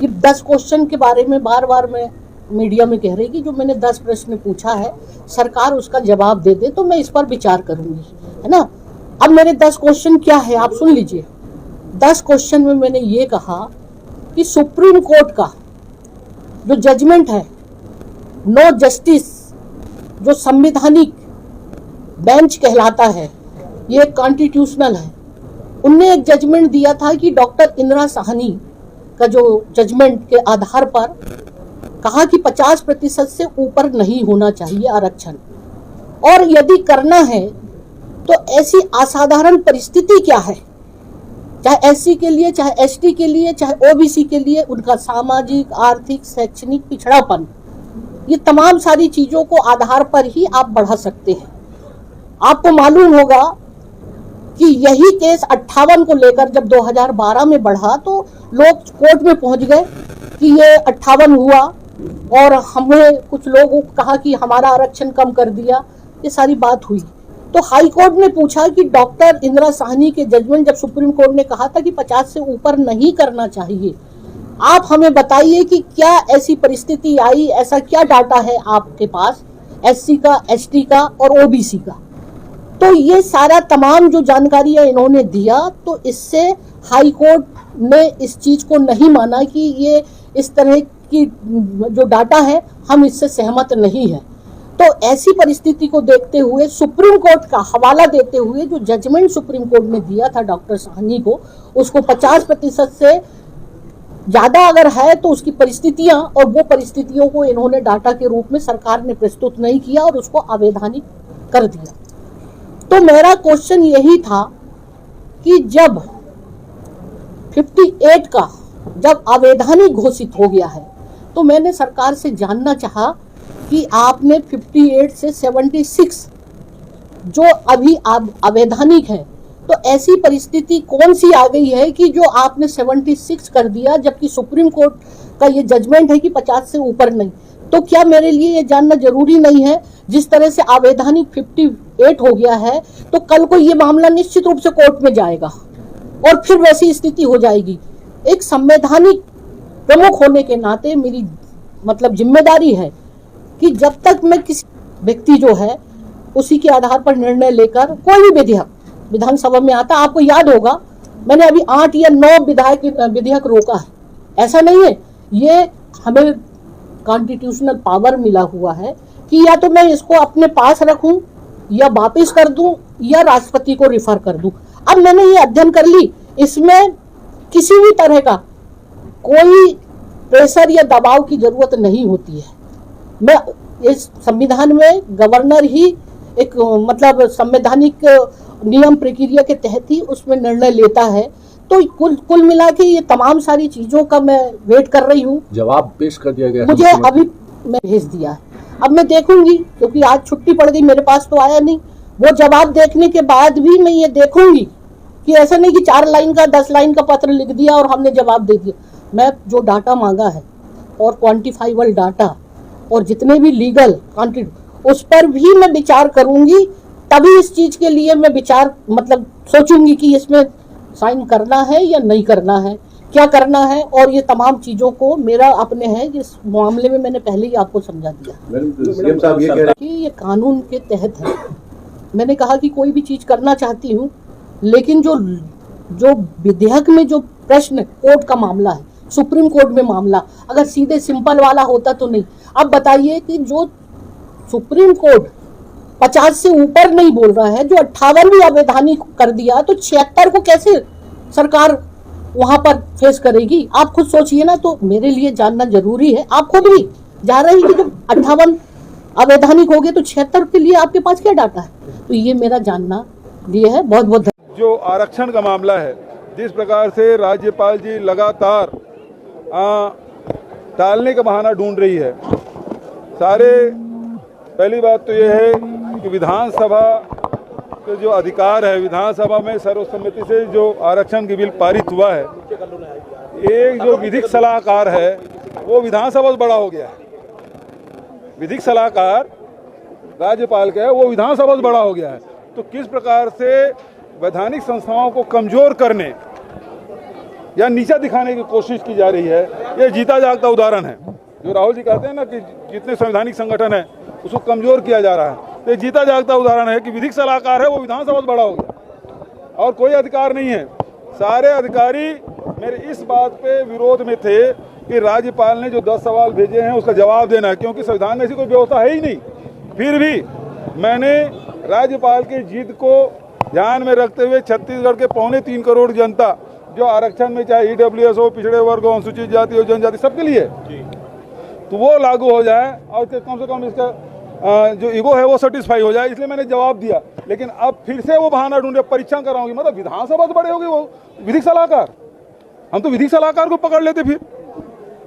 ये 10 क्वेश्चन के बारे में बार बार मैं मीडिया में कह रही कि जो मैंने 10 प्रश्न पूछा है सरकार उसका जवाब दे दे तो मैं इस पर विचार करूंगी, है ना। अब मेरे 10 क्वेश्चन क्या है आप सुन लीजिए। 10 क्वेश्चन में मैंने ये कहा कि सुप्रीम कोर्ट का जो जजमेंट है, नो जस्टिस, जो संवैधानिक बेंच कहलाता है, ये कॉन्स्टिट्यूशनल है। उनने एक जजमेंट दिया था कि डॉक्टर इंदिरा साहनी का जो जजमेंट के आधार पर कहा कि 50% से ऊपर नहीं होना चाहिए आरक्षण, और यदि करना है तो ऐसी असाधारण परिस्थिति क्या है, चाहे एससी के लिए, चाहे एसटी के लिए, चाहे ओबीसी के लिए, उनका सामाजिक, आर्थिक, शैक्षणिक पिछड़ापन, ये तमाम सारी चीजों को आधार पर ही आप बढ़ा सकते हैं। आपको मालूम होगा कि यही केस 58 को लेकर जब 2012 में बढ़ा तो लोग कोर्ट में पहुंच गए कि ये 58 हुआ और हमें कुछ लोगों को कहा कि हमारा आरक्षण कम कर दिया, ये सारी बात हुई। तो हाई कोर्ट ने पूछा कि डॉक्टर इंदिरा साहनी के जजमेंट जब सुप्रीम कोर्ट ने कहा था कि 50 से ऊपर नहीं करना चाहिए, आप हमें बताइए कि क्या ऐसी परिस्थिति आई, ऐसा क्या डाटा है आपके पास एससी का, एसटी का और ओबीसी का। तो ये सारा तमाम जो जानकारियां इन्होंने दिया, तो इससे हाई कोर्ट ने इस चीज को नहीं माना कि ये इस तरह की जो डाटा है हम इससे सहमत नहीं है। तो ऐसी परिस्थिति को देखते हुए सुप्रीम कोर्ट का हवाला देते हुए जो जजमेंट सुप्रीम कोर्ट ने दिया था डॉक्टर साहनी को, उसको 50% से ज्यादा अगर है तो उसकी परिस्थितियां, और वो परिस्थितियों को इन्होंने डाटा के रूप में सरकार ने प्रस्तुत नहीं किया और उसको अवैधानिक कर दिया। तो मेरा क्वेश्चन यही था कि जब 58 का जब अवैधानिक घोषित हो गया है तो मैंने सरकार से जानना चाहा कि आपने 58 से 76 जो अभी अवैधानिक है, तो ऐसी परिस्थिति कौन सी आ गई है कि जो आपने 76 कर दिया, जबकि सुप्रीम कोर्ट का ये जजमेंट है कि 50 से ऊपर नहीं। तो क्या मेरे लिए ये जानना जरूरी नहीं है, जिस तरह से अवैधानिक 58 हो गया है तो कल को ये मामला निश्चित रूप से कोर्ट में जाएगा और फिर वैसी स्थिति हो जाएगी। एक संवैधानिक प्रमुख होने के नाते मेरी मतलब जिम्मेदारी है कि जब तक मैं किसी व्यक्ति जो है उसी के आधार पर निर्णय लेकर कोई भी विधेयक विधानसभा में आता, आपको याद होगा मैंने अभी 8 या 9 विधेयक रोका है। ऐसा नहीं है, ये हमें कॉन्स्टिट्यूशनल पावर मिला हुआ है कि या तो मैं इसको अपने पास रखूं या वापस कर दूं या राष्ट्रपति को रिफर कर दूं। अब मैंने ये अध्ययन कर ली, इसमें किसी भी तरह का कोई प्रेशर या दबाव की जरूरत नहीं होती है। मैं इस संविधान में गवर्नर ही एक मतलब संवैधानिक नियम प्रक्रिया के तहत ही उसमें निर्णय लेता है। तो कुल मिला के ये तमाम सारी चीजों का मैं वेट कर रही हूँ। जवाब पेश कर दिया गया, मुझे अभी मैं भेज दिया है, अब मैं देखूंगी, क्योंकि आज छुट्टी पड़ गई, मेरे पास तो आया नहीं। वो जवाब देखने के बाद भी मैं ये देखूंगी कि ऐसा नहीं कि 4 लाइन का 10 लाइन का पत्र लिख दिया और हमने जवाब दे दिया। मैं जो डाटा मांगा है और क्वांटिफाइबल डाटा और जितने भी लीगल उस पर भी मैं विचार करूंगी, तभी इस चीज के लिए मैं विचार मतलब सोचूंगी कि इसमें साइन करना है या नहीं करना है, क्या करना है। और ये तमाम चीजों को मेरा अपने है, इस मामले में मैंने पहले ही आपको समझा दिया कि ये कानून के तहत है। मैंने कहा कि कोई भी चीज करना चाहती हूँ, लेकिन जो विधेयक में जो प्रश्न कोर्ट का मामला है, सुप्रीम कोर्ट में मामला अगर सीधे सिंपल वाला होता तो नहीं। अब बताइए कि जो सुप्रीम कोर्ट 50 से ऊपर नहीं बोल रहा है, जो 58 भी अवैधानिक कर दिया, तो 76 को कैसे सरकार वहां पर फेस करेगी? आप खुद सोचिए ना। तो मेरे लिए जानना जरूरी है। आप खुद भी जा रहे हैं कि जब 58 अवैधानिक हो गए तो 76 के लिए आपके पास क्या डाटा है? तो ये मेरा जानना लिए है। बहुत बहुत जो आरक्षण का मामला है, जिस प्रकार से राज्यपाल जी लगातार टालने का बहाना ढूंढ रही है, पहली बात तो यह है कि विधानसभा के जो अधिकार है, विधानसभा में सर्वसम्मति से जो आरक्षण की बिल पारित हुआ है, एक जो विधिक सलाहकार है वो विधानसभा से बड़ा हो गया है। विधिक सलाहकार राज्यपाल का है, वो विधानसभा से बड़ा हो गया है। तो किस प्रकार से वैधानिक संस्थाओं को कमजोर करने या नीचा दिखाने की कोशिश की जा रही है, ये जीता जागता उदाहरण है। जो राहुल जी कहते हैं ना कि जितने संवैधानिक संगठन है उसको कमजोर किया जा रहा है, तो ये जीता जागता उदाहरण है कि विधिक सलाहकार है वो विधानसभा से बड़ा हो गया और कोई अधिकार नहीं है। सारे अधिकारी मेरे इस बात पे विरोध में थे कि राज्यपाल ने जो 10 सवाल भेजे हैं उसका जवाब देना है, क्योंकि संविधान में ऐसी कोई व्यवस्था है ही नहीं। फिर भी मैंने राज्यपाल की जिद को ध्यान में रखते हुए छत्तीसगढ़ के 3.25 करोड़ जनता जो आरक्षण में, चाहे ईडब्ल्यूएस हो, पिछड़े वर्ग हो, अनुसूचित जाति हो, जनजाति, सबके लिए तो वो लागू हो जाए और कम से कम इसका जो ईगो है वो सेटिस्फाई हो जाए, इसलिए मैंने जवाब दिया। लेकिन अब फिर से वो बहाना ढूंढे, परीक्षा कराऊंगी, मतलब विधानसभा से बड़े होगी वो विधिक सलाहकार। हम तो विधिक सलाहकार को पकड़ लेते, फिर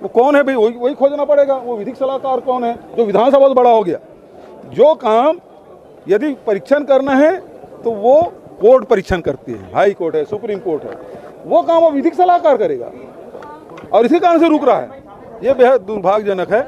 वो कौन है भाई, वही खोजना पड़ेगा। वो विधिक सलाहकार कौन है जो विधानसभा से बड़ा हो गया? जो काम यदि परीक्षण करना है तो वो कोर्ट परीक्षण करती है, हाई कोर्ट है, सुप्रीम कोर्ट है, वो काम वो विधिक सलाहकार करेगा और इसी कारण से रुक रहा है। ये बेहद दुर्भाग्यजनक है।